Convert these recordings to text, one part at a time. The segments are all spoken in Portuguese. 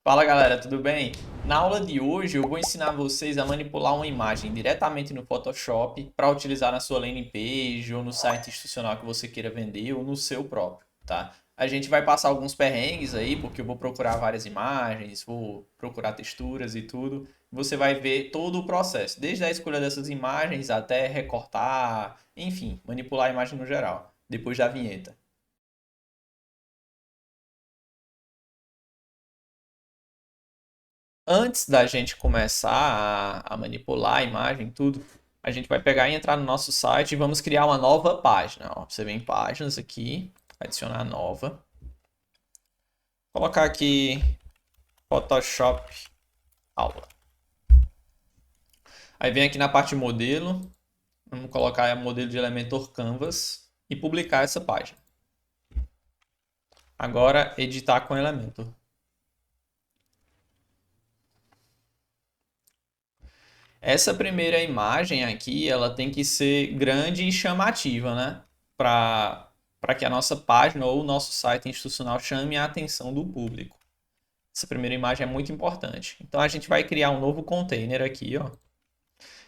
Fala galera, tudo bem? Na aula de hoje eu vou ensinar vocês a manipular uma imagem diretamente no Photoshop para utilizar na sua landing page ou no site institucional que você queira vender ou no seu próprio, tá? A gente vai passar alguns perrengues aí, porque eu vou procurar várias imagens, vou procurar texturas e tudo. Você vai ver todo o processo, desde a escolha dessas imagens até recortar, enfim, manipular a imagem no geral, depois da vinheta. Antes da gente começar a manipular a imagem, e tudo, a gente vai pegar e entrar no nosso site e vamos criar uma nova página. Ó, você vem em páginas aqui, adicionar nova, colocar aqui Photoshop aula. Aí vem aqui na parte modelo, vamos colocar o modelo de Elementor Canvas e publicar essa página. Agora editar com Elementor. Essa primeira imagem aqui, ela tem que ser grande e chamativa, né? Para que a nossa página ou o nosso site institucional chame a atenção do público. Essa primeira imagem é muito importante. Então a gente vai criar um novo container aqui, ó.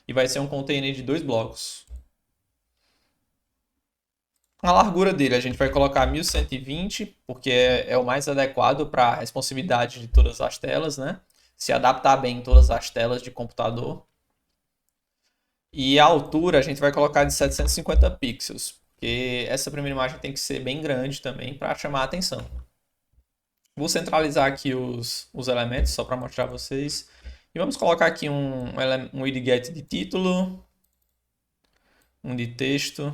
E vai ser um container de 2 blocos. A largura dele a gente vai colocar 1120, porque é o mais adequado para a responsividade de todas as telas, né? Se adaptar bem em todas as telas de computador. E a altura a gente vai colocar de 750 pixels, porque essa primeira imagem tem que ser bem grande também para chamar a atenção. Vou centralizar aqui os elementos só para mostrar a vocês. E vamos colocar aqui um widget de título, um de texto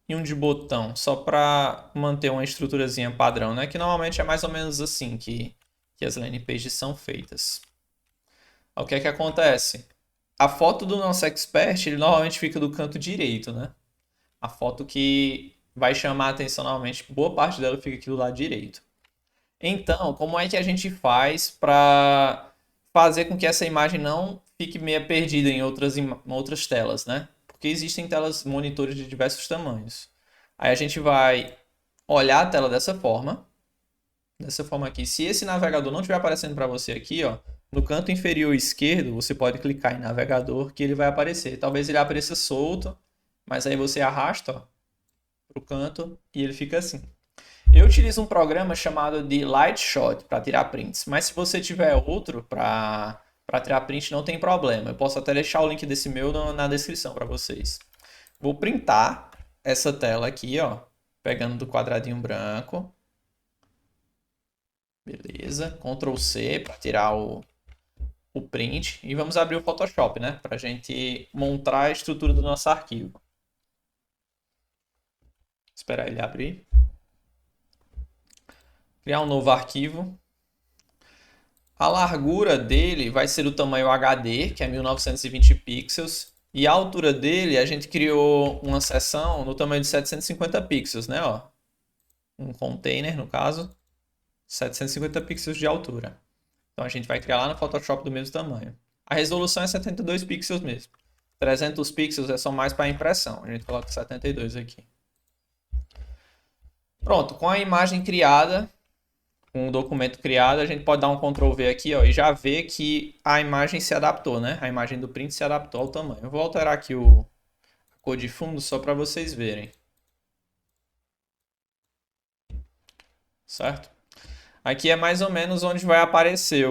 e um de botão, só para manter uma estruturazinha padrão, né? Que normalmente é mais ou menos assim que as landing pages são feitas. O que é que acontece? A foto do nosso expert, ele normalmente fica do canto direito, né? A foto que vai chamar a atenção normalmente, boa parte dela fica aqui do lado direito. Então, como é que a gente faz para fazer com que essa imagem não fique meio perdida em outras telas, né? Porque existem telas monitores de diversos tamanhos. Aí a gente vai olhar a tela dessa forma aqui. Se esse navegador não estiver aparecendo para você aqui, ó, no canto inferior esquerdo, você pode clicar em navegador que ele vai aparecer. Talvez ele apareça solto, mas aí você arrasta, ó, para o canto e ele fica assim. Eu utilizo um programa chamado de Lightshot para tirar prints, mas se você tiver outro para tirar print não tem problema. Eu posso até deixar o link desse meu na descrição para vocês. Vou printar essa tela aqui, ó, pegando do quadradinho branco. Beleza, Ctrl C para tirar o print e vamos abrir o Photoshop, né, para a gente montar a estrutura do nosso arquivo. Esperar ele abrir. Criar um novo arquivo. A largura dele vai ser do tamanho HD, que é 1920 pixels. E a altura dele, a gente criou uma seção no tamanho de 750 pixels, né? Ó, um container, no caso, 750 pixels de altura. Então a gente vai criar lá no Photoshop do mesmo tamanho. A resolução é 72 pixels mesmo. 300 pixels é só mais para impressão. A gente coloca 72 aqui. Pronto, com a imagem criada, com o documento criado, a gente pode dar um Ctrl V aqui, ó, e já ver que a imagem se adaptou, né? A imagem do print se adaptou ao tamanho. Eu vou alterar aqui a cor de fundo só para vocês verem. Certo? Aqui é mais ou menos onde vai aparecer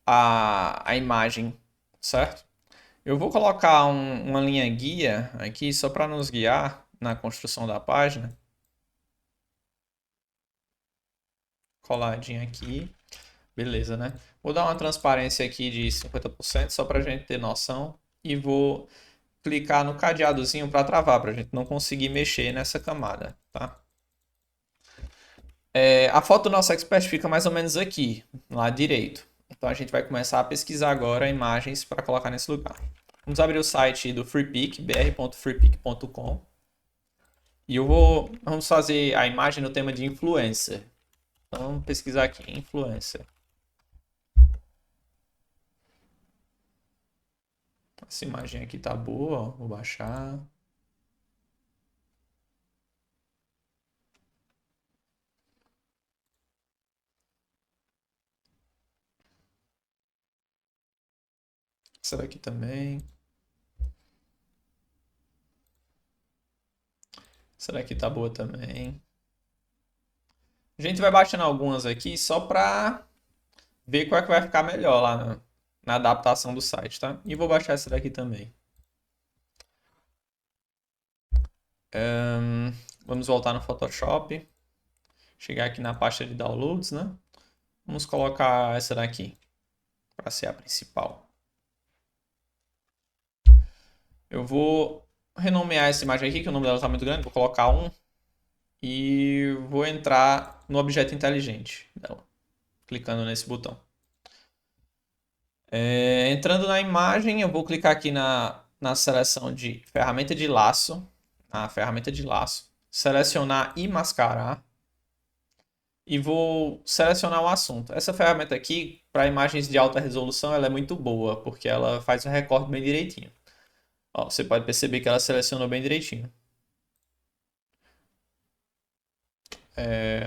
a imagem, certo? Eu vou colocar uma linha guia aqui só para nos guiar na construção da página. Coladinha aqui. Beleza, né? Vou dar uma transparência aqui de 50% só para a gente ter noção. E vou clicar no cadeadozinho para travar, para a gente não conseguir mexer nessa camada, tá? A foto do nosso expert fica mais ou menos aqui, no lado direito. Então a gente vai começar a pesquisar agora imagens para colocar nesse lugar. Vamos abrir o site do FreePic, br.freepik.com. E vamos fazer a imagem no tema de influencer. Então vamos pesquisar aqui, influencer. Essa imagem aqui tá boa, ó. Vou baixar. Essa daqui também. Essa daqui tá boa também. A gente vai baixando algumas aqui só pra ver qual é que vai ficar melhor lá na adaptação do site, tá? E vou baixar essa daqui também. Vamos voltar no Photoshop. Chegar aqui na pasta de downloads, né? Vamos colocar essa daqui para ser a principal. Eu vou renomear essa imagem aqui, que o nome dela está muito grande. Vou colocar um e vou entrar no objeto inteligente dela, clicando nesse botão. Entrando na imagem, eu vou clicar aqui na seleção de ferramenta de laço, na ferramenta de laço, selecionar e mascarar e vou selecionar o assunto. Essa ferramenta aqui, para imagens de alta resolução, ela é muito boa, porque ela faz o recorte bem direitinho. Ó, você pode perceber que ela selecionou bem direitinho.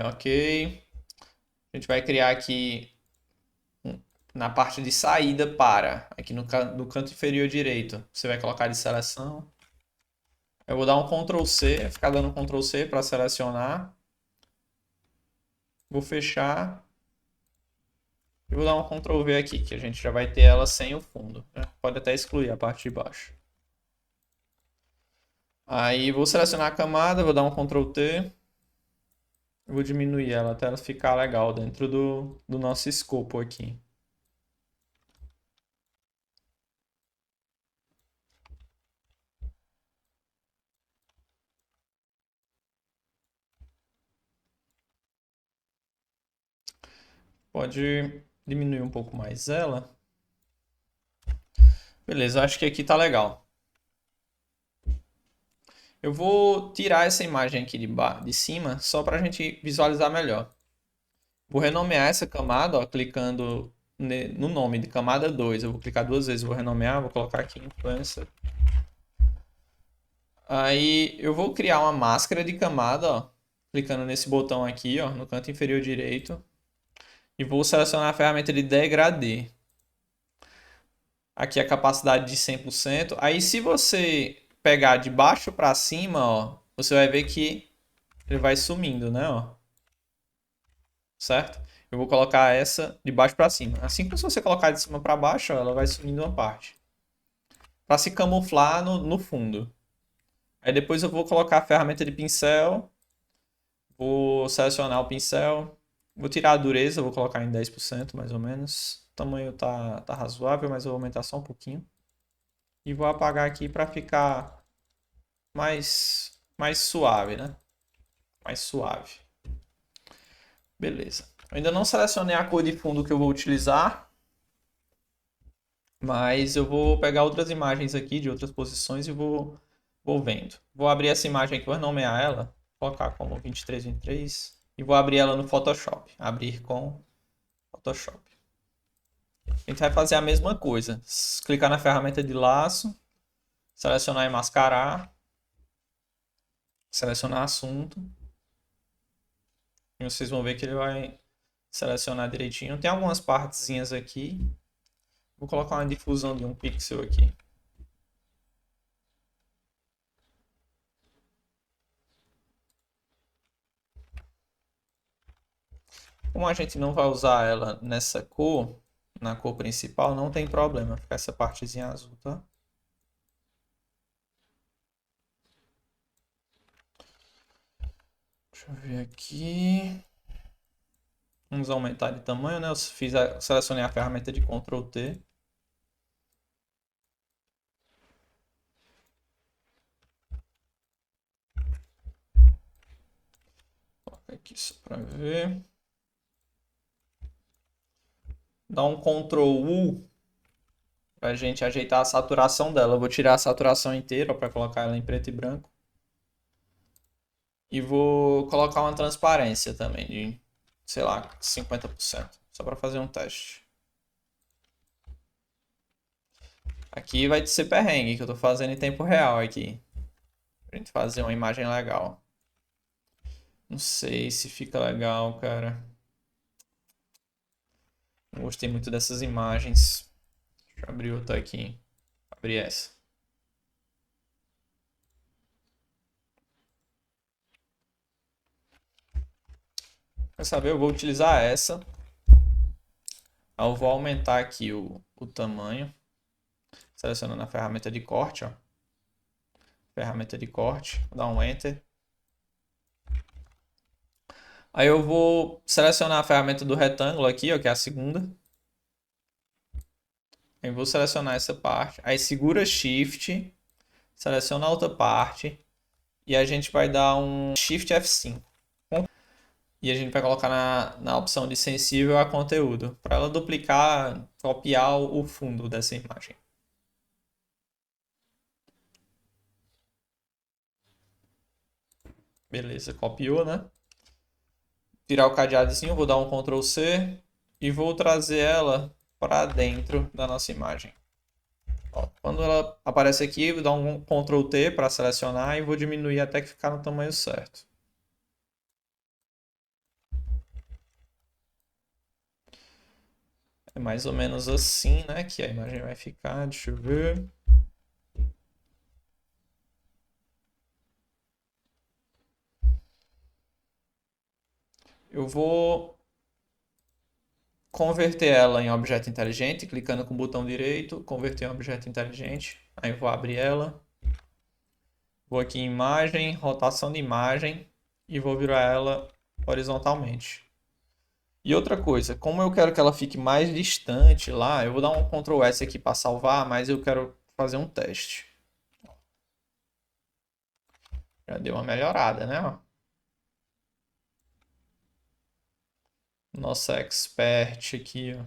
Ok. A gente vai criar aqui na parte de saída para, aqui no canto inferior direito. Você vai colocar de seleção. Eu vou dar um Ctrl C, ficar dando um Ctrl C para selecionar. Vou fechar. E vou dar um Ctrl V aqui, que a gente já vai ter ela sem o fundo, né? Pode até excluir a parte de baixo. Aí vou selecionar a camada, vou dar um Ctrl T. Vou diminuir ela até ela ficar legal dentro do nosso escopo aqui. Pode diminuir um pouco mais ela. Beleza, acho que aqui tá legal. Eu vou tirar essa imagem aqui de cima só para a gente visualizar melhor. Vou renomear essa camada, ó, clicando no nome de camada 2. Eu vou clicar duas vezes, vou renomear, vou colocar aqui influencer. Aí eu vou criar uma máscara de camada, ó, clicando nesse botão aqui, ó, no canto inferior direito. E vou selecionar a ferramenta de degradê. Aqui a capacidade de 100%. Aí se você pegar de baixo para cima, ó, você vai ver que ele vai sumindo, né, ó. Certo? Eu vou colocar essa de baixo para cima. Assim que você colocar de cima para baixo, ó, ela vai sumindo uma parte. Para se camuflar no fundo. Aí depois eu vou colocar a ferramenta de pincel. Vou selecionar o pincel. Vou tirar a dureza, vou colocar em 10% mais ou menos. O tamanho tá razoável, mas eu vou aumentar só um pouquinho. E vou apagar aqui para ficar mais suave, né? Mais suave. Beleza. Eu ainda não selecionei a cor de fundo que eu vou utilizar, mas eu vou pegar outras imagens aqui de outras posições e vou vendo. Vou abrir essa imagem aqui, vou nomear ela, colocar como 2323 e vou abrir ela no Photoshop. Abrir com Photoshop. A gente vai fazer a mesma coisa. Clicar na ferramenta de laço, selecionar e mascarar, selecionar assunto. E vocês vão ver que ele vai selecionar direitinho. Tem algumas partezinhas aqui. Vou colocar uma difusão de um pixel aqui. Como a gente não vai usar ela nessa cor, na cor principal, não tem problema ficar essa partezinha azul, tá? Deixa eu ver aqui. Vamos aumentar de tamanho, né? Selecionei a ferramenta de Ctrl T. Coloca aqui só para ver. Dá um Ctrl U para a gente ajeitar a saturação dela. Eu vou tirar a saturação inteira para colocar ela em preto e branco. E vou colocar uma transparência também de, sei lá, 50%. Só para fazer um teste. Aqui vai ser perrengue que eu tô fazendo em tempo real aqui. Pra gente fazer uma imagem legal. Não sei se fica legal, cara. Não gostei muito dessas imagens. Deixa eu abrir outra aqui. Abrir essa. Quer saber? Eu vou utilizar essa. Eu vou aumentar aqui o tamanho. Selecionando a ferramenta de corte, ó. Ferramenta de corte. Vou dar um Enter. Aí eu vou selecionar a ferramenta do retângulo aqui, ó, que é a segunda. Eu vou selecionar essa parte. Aí segura Shift, seleciona a outra parte. E a gente vai dar um Shift F5. E a gente vai colocar na opção de sensível a conteúdo. Para ela duplicar, copiar o fundo dessa imagem. Beleza, copiou, né? Tirar o cadeadozinho, vou dar um Ctrl C. E vou trazer ela para dentro da nossa imagem. Ó, quando ela aparece aqui, vou dar um Ctrl T para selecionar e vou diminuir até que ficar no tamanho certo. É mais ou menos assim, né, que a imagem vai ficar. Deixa eu ver. Eu vou converter ela em objeto inteligente, clicando com o botão direito, converter em objeto inteligente. Aí eu vou abrir ela. Vou aqui em imagem, rotação de imagem e vou virar ela horizontalmente. E outra coisa, como eu quero que ela fique mais distante lá, eu vou dar um Ctrl S aqui para salvar, mas eu quero fazer um teste. Já deu uma melhorada, né? Ó. Nossa expert aqui, ó.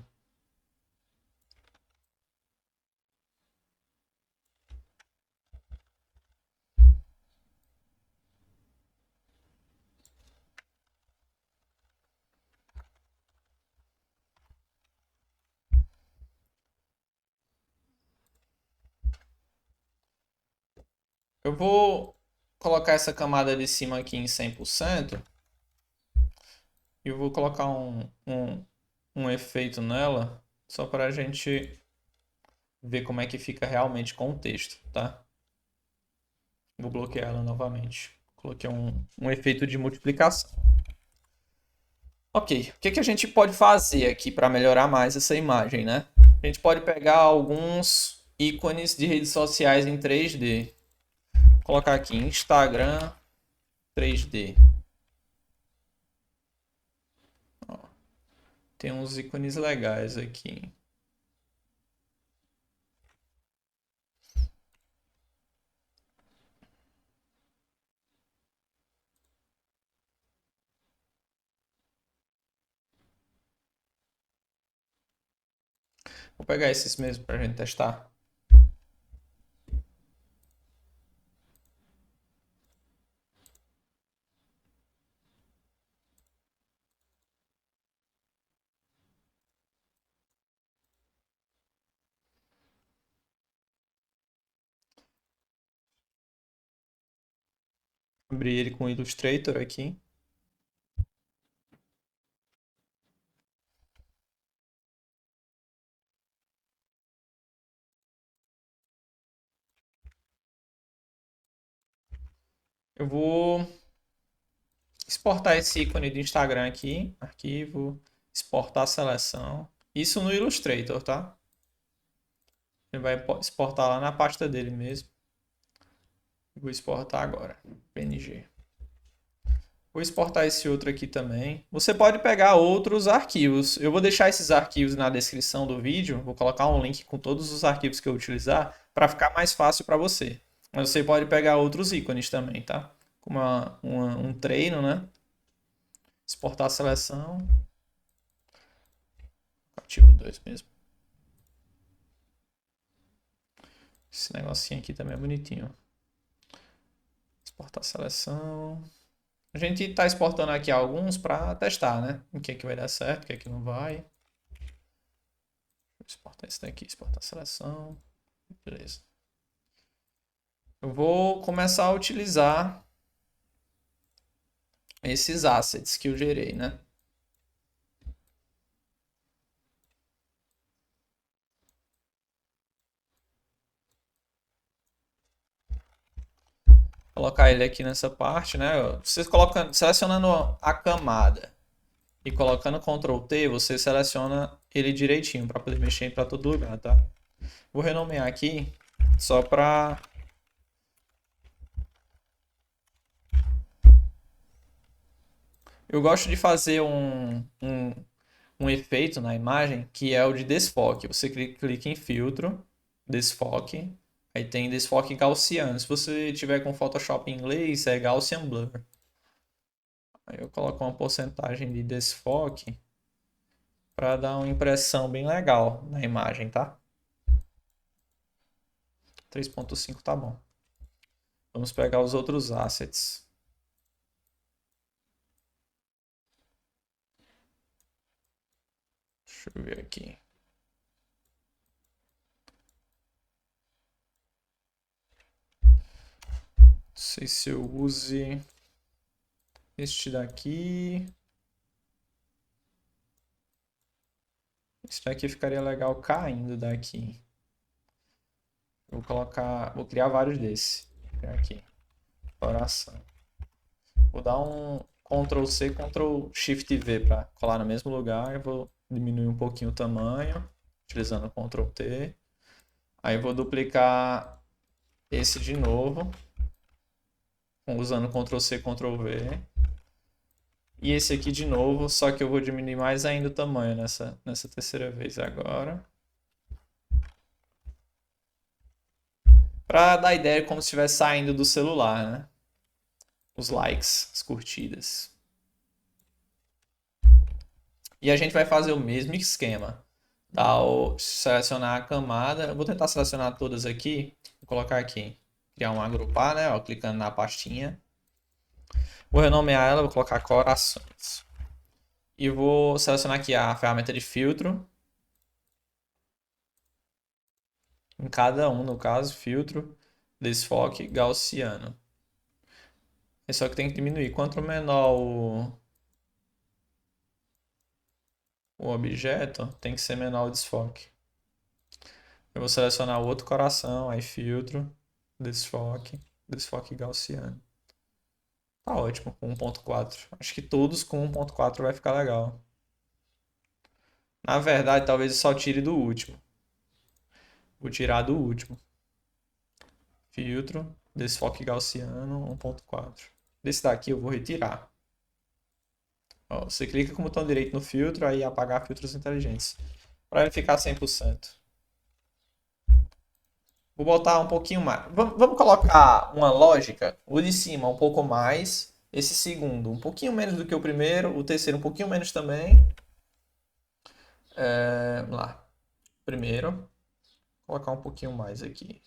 Eu vou colocar essa camada de cima aqui em 100% e eu vou colocar um efeito nela só para a gente ver como é que fica realmente com o texto, tá? Vou bloquear ela novamente. Coloquei um efeito de multiplicação. Ok, o que que a gente pode fazer aqui para melhorar mais essa imagem, né? A gente pode pegar alguns ícones de redes sociais em 3D. Vou colocar aqui Instagram 3D. Ó, tem uns ícones legais aqui. Vou pegar esses mesmo para a gente testar. Abrir ele com o Illustrator aqui. Eu vou exportar esse ícone de Instagram aqui. Arquivo, exportar a seleção. Isso no Illustrator, tá? Ele vai exportar lá na pasta dele mesmo. Vou exportar agora. PNG. Vou exportar esse outro aqui também. Você pode pegar outros arquivos. Eu vou deixar esses arquivos na descrição do vídeo. Vou colocar um link com todos os arquivos que eu utilizar para ficar mais fácil para você. Mas você pode pegar outros ícones também, tá? Como um treino, né? Exportar a seleção. Ativo 2 mesmo. Esse negocinho aqui também é bonitinho. Exportar a seleção. A gente está exportando aqui alguns para testar, né? O que é que vai dar certo, o que é que não vai. Vou exportar esse daqui, exportar a seleção. Beleza. Eu vou começar a utilizar esses assets que eu gerei, né? Colocar ele aqui nessa parte, né? Você colocando, selecionando a camada e colocando Ctrl T, você seleciona ele direitinho para poder mexer para todo lugar, tá? Vou renomear aqui só para eu gosto de fazer um efeito na imagem que é o de desfoque. Você clica em filtro, desfoque, aí tem desfoque gaussiano. Se você tiver com Photoshop em inglês, é Gaussian Blur. Aí eu coloco uma porcentagem de desfoque para dar uma impressão bem legal na imagem, tá? 3.5 tá bom. Vamos pegar os outros assets. Deixa eu ver aqui. Não sei se eu use este daqui. Esse daqui ficaria legal caindo daqui. Vou criar vários desses. Vou criar aqui. Coração. Vou dar um Ctrl C, Ctrl Shift V para colar no mesmo lugar. Eu vou diminuir um pouquinho o tamanho, utilizando o Ctrl T. Aí vou duplicar esse de novo, usando Ctrl C, Ctrl V. E esse aqui de novo, só que eu vou diminuir mais ainda o tamanho nessa terceira vez agora. Para dar ideia como se estivesse saindo do celular, né? Os likes, as curtidas. E a gente vai fazer o mesmo esquema. Selecionar a camada. Eu vou tentar selecionar todas aqui. Vou colocar aqui. Criar um agrupar, né? Ó, clicando na pastinha. Vou renomear ela, vou colocar corações. E vou selecionar aqui a ferramenta de filtro. Em cada um, no caso, filtro, desfoque, gaussiano. É só que tem que diminuir. Quanto menor o objeto, tem que ser menor o desfoque. Eu vou selecionar o outro coração, aí filtro, desfoque gaussiano. Tá ótimo com 1.4. Acho que todos com 1.4 vai ficar legal. Na verdade, talvez eu só tire do último. Vou tirar do último. Filtro, desfoque gaussiano 1.4. Desse daqui eu vou retirar. Ó, você clica com o botão direito no filtro, aí apagar filtros inteligentes. Para ele ficar 100%. Vou botar um pouquinho mais. Vamos colocar uma lógica. O de cima um pouco mais. Esse segundo um pouquinho menos do que o primeiro. O terceiro um pouquinho menos também. Vamos lá. Primeiro. Vou colocar um pouquinho mais aqui.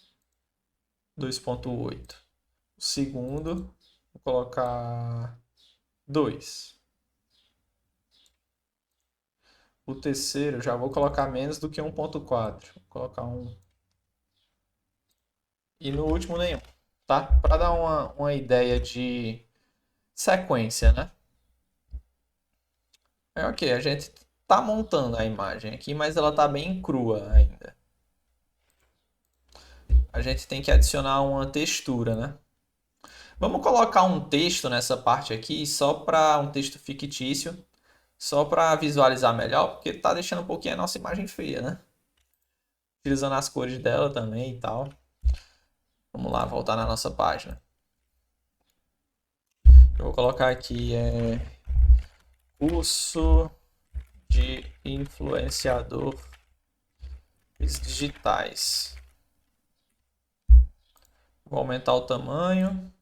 2.8. O segundo. Vou colocar 2. O terceiro já vou colocar menos do que 1.4. Vou colocar 1. E no último nenhum. Tá? Para dar uma ideia de sequência, né? Ok, a gente tá montando a imagem aqui, mas ela tá bem crua ainda. A gente tem que adicionar uma textura, né? Vamos colocar um texto nessa parte aqui, só para um texto fictício, só para visualizar melhor, porque tá deixando um pouquinho a nossa imagem feia, né? Utilizando as cores dela também e tal. Vamos lá, voltar na nossa página. Eu vou colocar aqui curso de influenciador digitais. Vou aumentar o tamanho.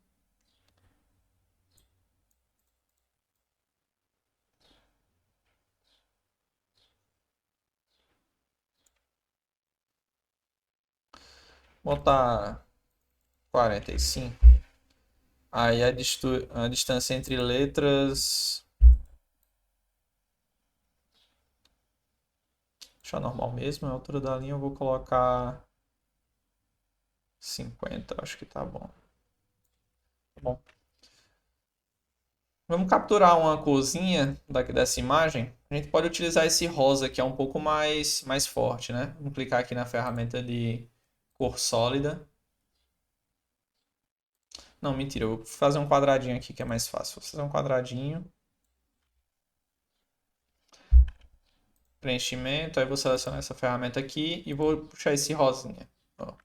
Botar 45. Aí a distância entre letras. Deixar normal mesmo. A altura da linha eu vou colocar 50. Acho que tá bom. Tá bom. Vamos capturar uma corzinha dessa imagem. A gente pode utilizar esse rosa que é um pouco mais forte, né? Vamos clicar aqui na ferramenta de cor sólida. Não, mentira, eu vou fazer um quadradinho aqui que é mais fácil. Vou fazer um quadradinho. Preenchimento, aí vou selecionar essa ferramenta aqui e vou puxar esse rosinha. Ó.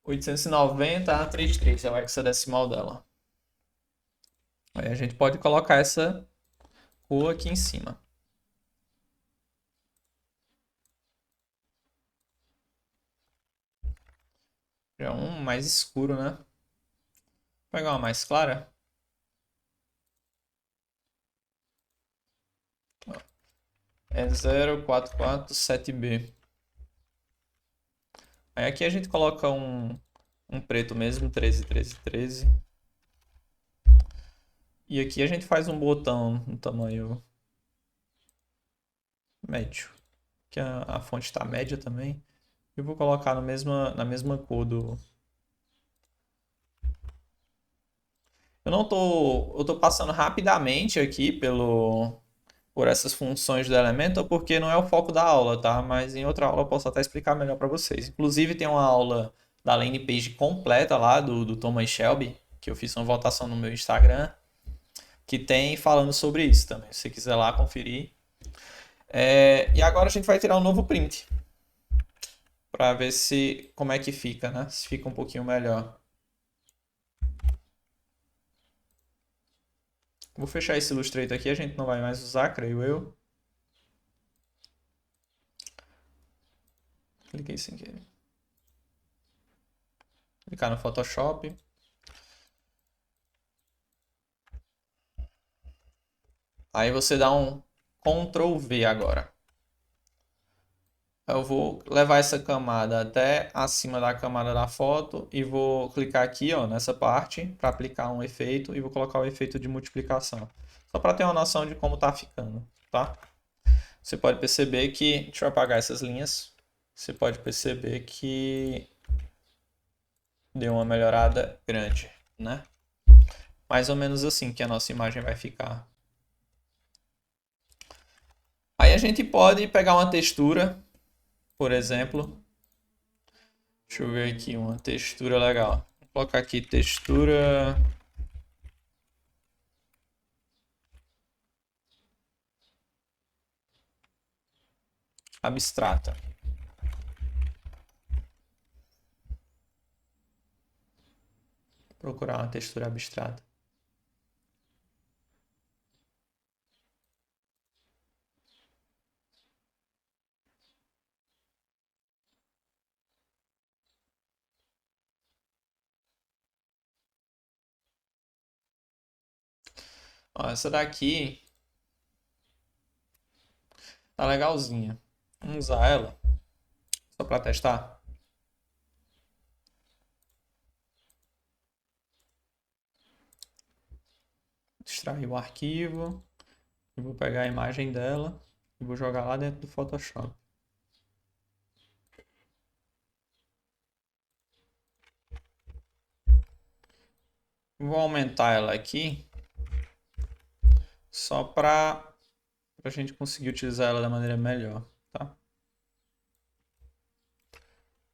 890 a 33 é o hexadecimal dela. Aí a gente pode colocar essa cor aqui em cima. Já é um mais escuro, né? Vou pegar uma mais clara. É 0447B. Aí aqui a gente coloca um preto mesmo, 131313. E aqui a gente faz um botão no tamanho médio. Que a fonte está média também. Eu vou colocar na mesma cor do... Eu tô passando rapidamente aqui por essas funções do Elementor, porque não é o foco da aula, tá? Mas em outra aula eu posso até explicar melhor para vocês. Inclusive tem uma aula da landing page completa lá do Thomas Shelby, que eu fiz uma votação no meu Instagram, que tem falando sobre isso também, se você quiser lá conferir. E agora a gente vai tirar um novo print para ver se como é que fica, né? Se fica um pouquinho melhor. Vou fechar esse Illustrator aqui, a gente não vai mais usar, creio eu. Cliquei sem querer. Clicar no Photoshop. Aí você dá um Ctrl V agora. Eu vou levar essa camada até acima da camada da foto e vou clicar aqui, ó, nessa parte para aplicar um efeito e vou colocar o efeito de multiplicação. Só para ter uma noção de como está ficando, tá? Você pode perceber que... Deixa eu apagar essas linhas. Você pode perceber que deu uma melhorada grande, né? Mais ou menos assim que a nossa imagem vai ficar. Aí a gente pode pegar uma textura, por exemplo. Deixa eu ver aqui uma textura legal. Vou colocar aqui textura abstrata. Vou procurar uma textura abstrata. Ó, essa daqui tá legalzinha. Vamos usar ela só para testar. Extrair o arquivo. Eu vou pegar a imagem dela e vou jogar lá dentro do Photoshop. Vou aumentar ela aqui só para a gente conseguir utilizar ela da maneira melhor, tá?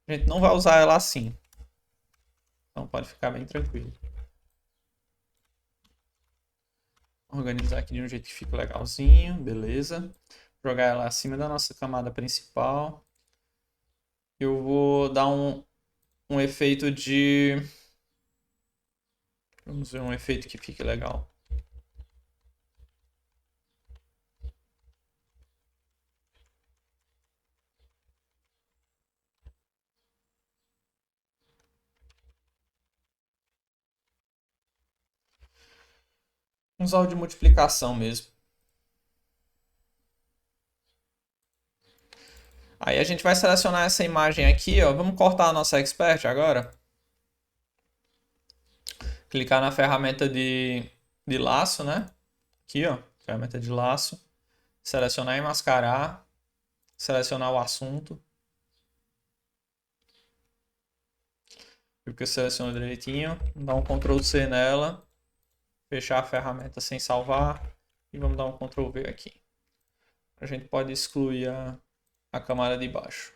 A gente não vai usar ela assim, então pode ficar bem tranquilo. Organizar aqui de um jeito que fique legalzinho, beleza. Jogar ela acima da nossa camada principal. Eu vou dar um efeito de... Vamos ver um efeito que fique legal. Vamos usar o de multiplicação mesmo. Aí a gente vai selecionar essa imagem aqui, ó. Vamos cortar a nossa expert agora. Clicar na ferramenta de laço, né? Aqui, ó. Ferramenta de laço. Selecionar e mascarar. Selecionar o assunto. Viu que eu seleciono direitinho. Dar um Ctrl C nela. Fechar a ferramenta sem salvar. E vamos dar um Ctrl V aqui. A gente pode excluir a camada de baixo.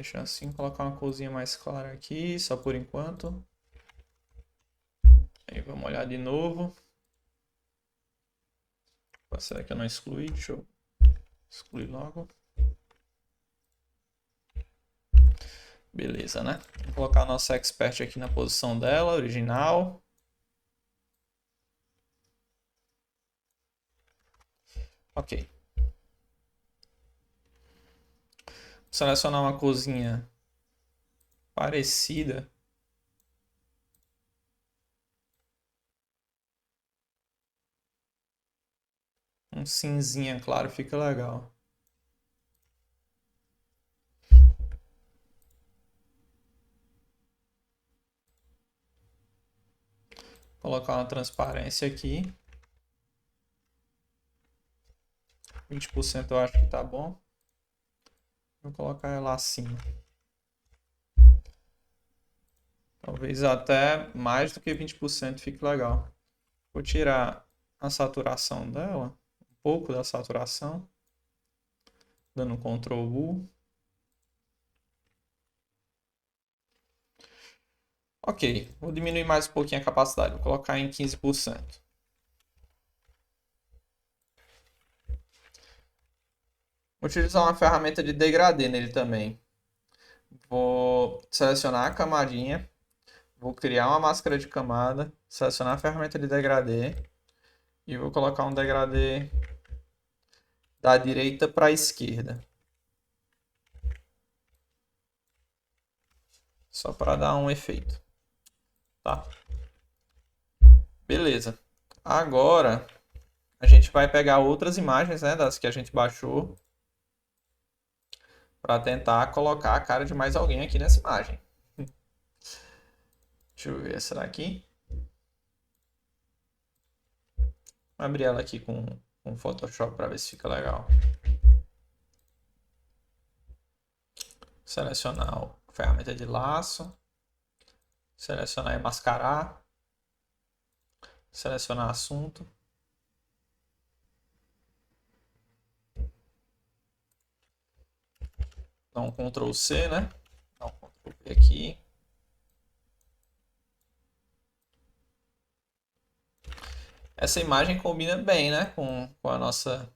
Deixar assim, colocar uma corzinha mais clara aqui, só por enquanto. Aí vamos olhar de novo. Será que eu não excluí? Deixa eu excluir logo. Beleza, né? Vou colocar a nossa expert aqui na posição dela, original. Ok. Selecionar uma corzinha parecida. Um cinzinha claro fica legal. Colocar uma transparência aqui. 20% eu acho que tá bom. Vou colocar ela acima. Talvez até mais do que 20% fique legal. Vou tirar a saturação dela, um pouco da saturação, dando um Ctrl U. Ok, vou diminuir mais um pouquinho a capacidade, vou colocar em 15%. Vou utilizar uma ferramenta de degradê nele também. Vou selecionar a camadinha, vou criar uma máscara de camada, selecionar a ferramenta de degradê e vou colocar um degradê da direita para a esquerda. Só para dar um efeito. Tá. Beleza. Agora a gente vai pegar outras imagens, né, das que a gente baixou, para tentar colocar a cara de mais alguém aqui nessa imagem. Deixa eu ver, será aqui? Vou abrir ela aqui com Photoshop para ver se fica legal. Selecionar a ferramenta de laço. Selecionar e mascarar. Selecionar assunto. Dá um Ctrl C, né? Dá um Ctrl V aqui. Essa imagem combina bem, né? Com a nossa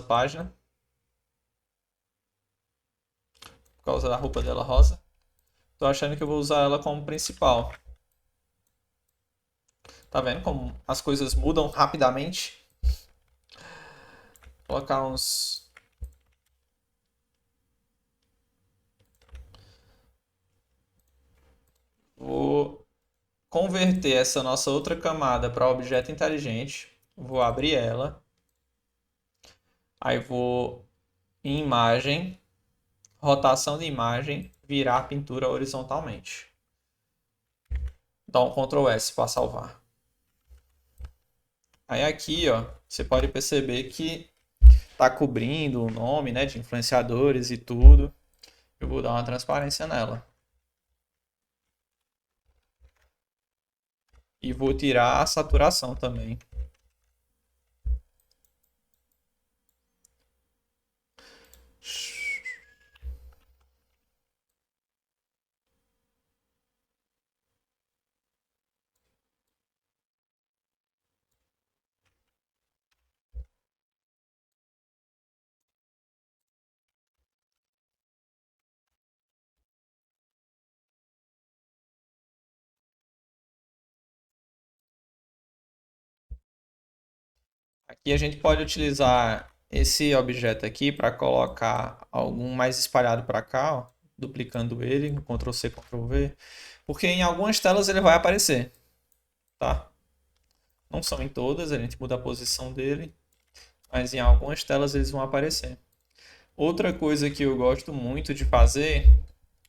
página. Por causa da roupa dela rosa. Tô achando que eu vou usar ela como principal. Tá vendo como as coisas mudam rapidamente? Vou colocar uns... Vou converter essa nossa outra camada para objeto inteligente. Vou abrir ela. Aí vou em imagem, rotação de imagem, virar a pintura horizontalmente. Dá um Ctrl S para salvar. Aí aqui, ó, você pode perceber que tá cobrindo o nome, né, de influenciadores e tudo. Eu vou dar uma transparência nela. E vou tirar a saturação também. Aqui a gente pode utilizar esse objeto aqui para colocar algum mais espalhado para cá, ó, duplicando ele, Ctrl C, Ctrl V, porque em algumas telas ele vai aparecer, tá? Não são em todas, a gente muda a posição dele, mas em algumas telas eles vão aparecer. Outra coisa que eu gosto muito de fazer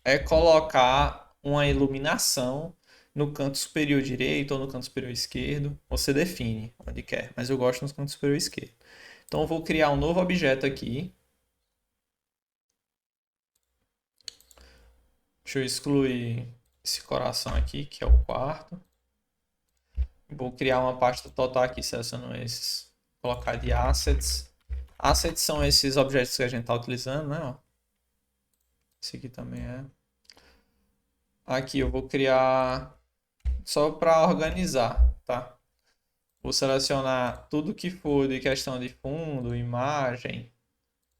é colocar uma iluminação no canto superior direito ou no canto superior esquerdo. Você define onde quer, mas eu gosto no canto superior esquerdo. Então eu vou criar um novo objeto aqui. Deixa eu excluir esse coração aqui, que é o quarto. Vou criar uma pasta total aqui, selecionando esses. Colocar de assets. Assets são esses objetos que a gente está utilizando, né? Esse aqui também é. Aqui eu vou criar só para organizar, tá? Vou selecionar tudo que for de questão de fundo, imagem,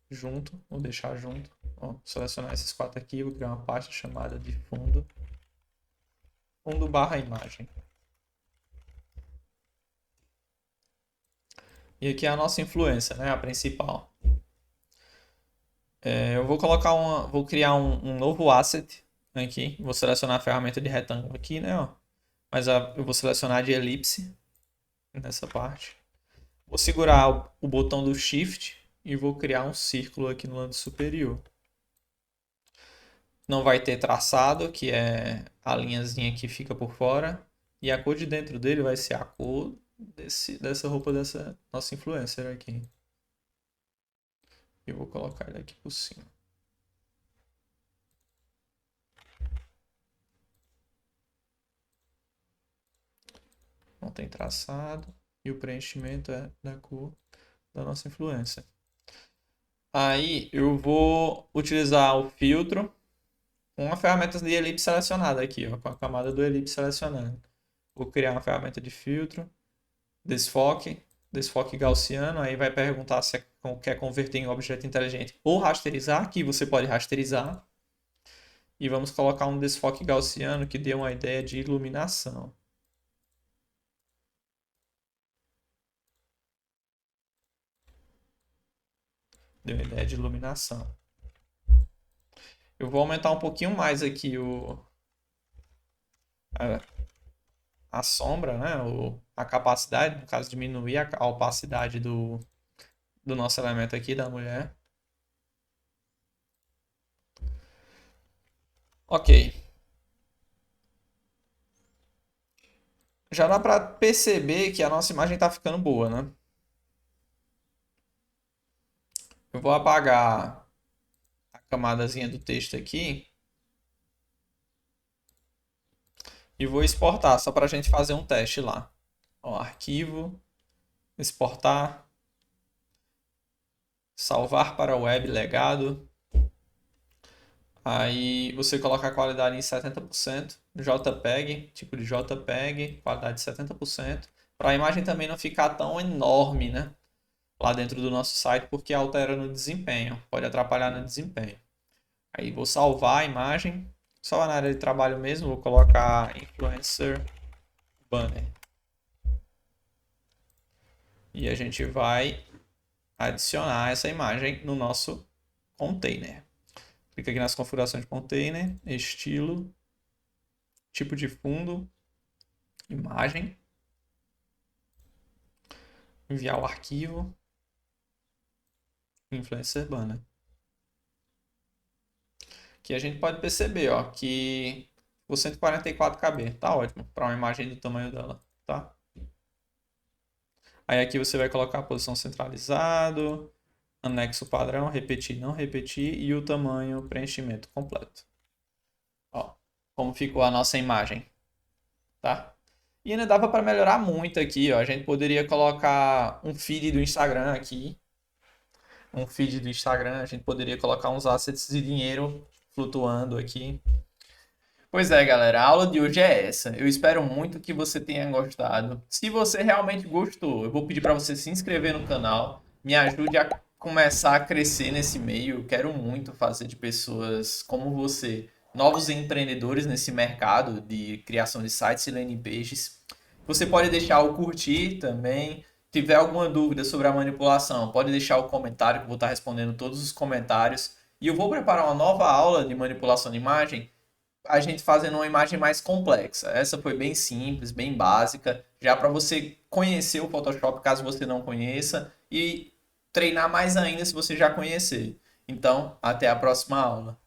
junto. Vou deixar junto. Vou selecionar esses 4 aqui. Vou criar uma pasta chamada de fundo. Fundo barra imagem. E aqui é a nossa influência, né? A principal. Eu vou criar um novo asset aqui. Vou selecionar a ferramenta de retângulo aqui, né? Ó. Mas eu vou selecionar de elipse nessa parte. Vou segurar o botão do Shift e vou criar um círculo aqui no lado superior. Não vai ter traçado, que é a linhazinha que fica por fora. E a cor de dentro dele vai ser a cor dessa roupa dessa nossa influencer aqui. Eu vou colocar ele aqui por cima. Não tem traçado. E o preenchimento é da cor da nossa influência. Aí eu vou utilizar o filtro com a ferramenta de elipse selecionada aqui, ó, com a camada do elipse selecionada. Vou criar uma ferramenta de filtro, desfoque gaussiano, aí vai perguntar se quer converter em objeto inteligente ou rasterizar, aqui você pode rasterizar. E vamos colocar um desfoque gaussiano que dê uma ideia de iluminação. Deu uma ideia de iluminação. Eu vou aumentar um pouquinho mais aqui a sombra, né? A capacidade, no caso, diminuir a opacidade do nosso elemento aqui, da mulher. Ok. Já dá para perceber que a nossa imagem está ficando boa, né? Eu vou apagar a camadazinha do texto aqui e vou exportar, só para a gente fazer um teste lá. Ó, arquivo, exportar, salvar para web legado. Aí você coloca a qualidade em 70%, JPEG, tipo de JPEG, qualidade de 70%, para a imagem também não ficar tão enorme, né? Lá dentro do nosso site, porque altera no desempenho, pode atrapalhar no desempenho. Aí vou salvar a imagem, só na área de trabalho mesmo, vou colocar influencer banner. E a gente vai adicionar essa imagem no nosso container. Clica aqui nas configurações de container, estilo, tipo de fundo, imagem, enviar o arquivo, influencer banner. Aqui a gente pode perceber, ó, que o 144 KB tá ótimo para uma imagem do tamanho dela, tá? Aí aqui você vai colocar a posição centralizado, anexo padrão, repetir, não repetir e o tamanho preenchimento completo. Ó, como ficou a nossa imagem, tá? E ainda dava para melhorar muito aqui, ó. A gente poderia colocar um feed do Instagram aqui. Um feed do Instagram, a gente poderia colocar uns assets de dinheiro flutuando aqui. Pois é, galera, a aula de hoje é essa. Eu espero muito que você tenha gostado. Se você realmente gostou, eu vou pedir para você se inscrever no canal, me ajude a começar a crescer nesse meio. Eu quero muito fazer de pessoas como você, novos empreendedores nesse mercado de criação de sites e landing pages. Você pode deixar o curtir também. Se tiver alguma dúvida sobre a manipulação, pode deixar o comentário que eu vou estar respondendo todos os comentários. E eu vou preparar uma nova aula de manipulação de imagem, a gente fazendo uma imagem mais complexa. Essa foi bem simples, bem básica, já para você conhecer o Photoshop caso você não conheça e treinar mais ainda se você já conhecer. Então, até a próxima aula.